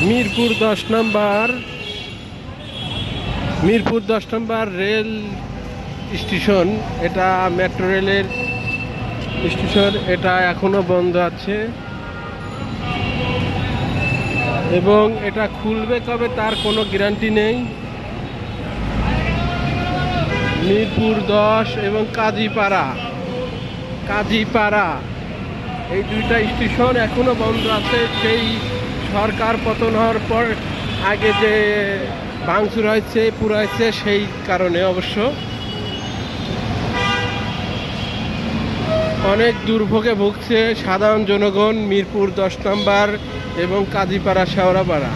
মিরপুর 10 নম্বর rail station, এটা metro রেলের station. এটা এখনো বন্ধ আছে এবং এটা খুলবে কবে তার কোনো গ্যারান্টি নেই। মিরপুর 10 এবং কাজীপাড়া এই দুইটা স্টেশন এখনো বন্ধ আছে। সেই সরকার পতন হওয়ার পর আগে যে ভাঙচুর হয়েছে পুরাইছে সেই কারণে অবশ্য অনেক দুর্ভোগে ভুগছে সাধারণ জনগণ। মিরপুর 10 নম্বর এবং কাজীপাড়া শেওড়াপাড়া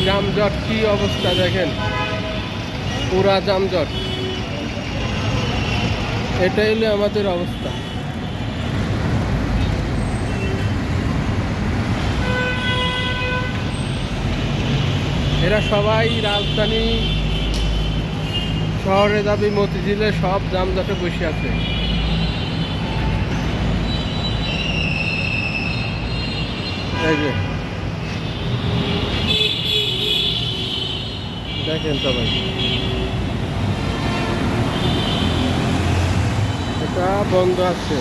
যানজট কি অবস্থা দেখেন, পুরা যানজট। এটাই হলো আমাদের অবস্থা। এরা সবাই রাজধানী শহরে যাবে, মতিঝিলে সব যানজটে বসে আছে। এই যে দেখেন সবাই, এটা বন্ধ আছে,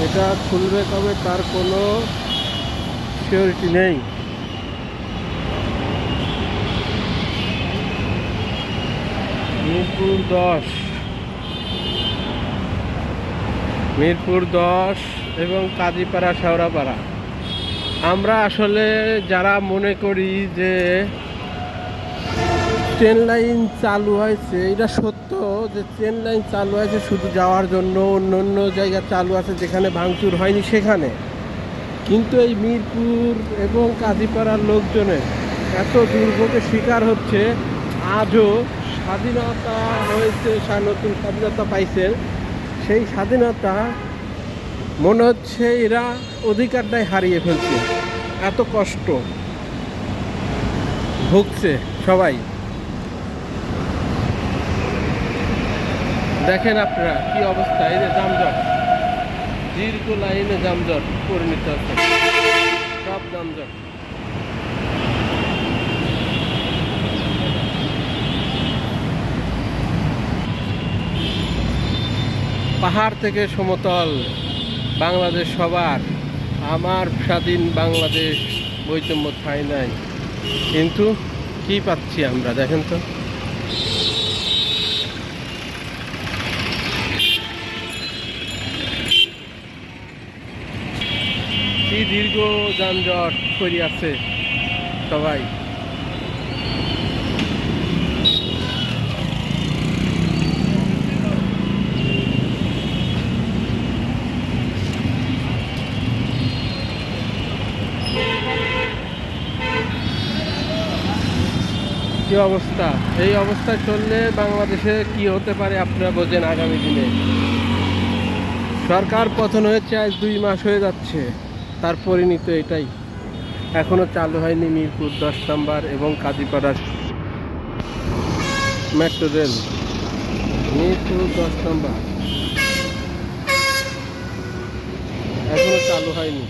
এটা খুলবে কবে তার কোনো সিওরিটি নেই। মিরপুর 10 এবং কাজীপাড়া শেওড়াপাড়া। আমরা আসলে যারা মনে করি যে ট্রেন লাইন চালু হয়েছে, এটা সত্য যে ট্রেন লাইন চালু হয়েছে শুধু যাওয়ার জন্য, অন্য অন্য জায়গা চালু আছে যেখানে ভাঙচুর হয়নি সেখানে। কিন্তু এই মিরপুর এবং কাজীপাড়ার লোকজনের এত দুর্ভোগের শিকার হচ্ছে। আজও স্বাধীনতা হয়েছে, নতুন স্বাধীনতা পাইছে, সেই স্বাধীনতা মনে হচ্ছে এরা অধিকারটাই হারিয়ে ফেলছে। এত কষ্ট ভুগছে সবাই। দেখেন আপনারা কি অবস্থা, এই যে যানজট, দীর্ঘ লাইনে যানজট পরিণত আছে, সব যানজট। পাহাড় থেকে সমতল বাংলাদেশ সবার, আমার স্বাধীন বাংলাদেশ, বৈষম্য ঠাঁই নাই। কিন্তু কি পাচ্ছি আমরা দেখেন তো, কি দীর্ঘ যানজট করে আছে সবাই। কি অবস্থা, এই অবস্থায় চললে বাংলাদেশে কি হতে পারে আপনারা বোঝেন। আগামী দিনে সরকার পতন হয়েছে আজ 2 মাস হয়ে যাচ্ছে, তার পরিণতি এটাই। এখনো চালু হয়নি মিরপুর 10 নম্বর এবং কাজীপাড়ার মেট্রো রেল। মিরপুর 10 নম্বর এখনো চালু হয়নি।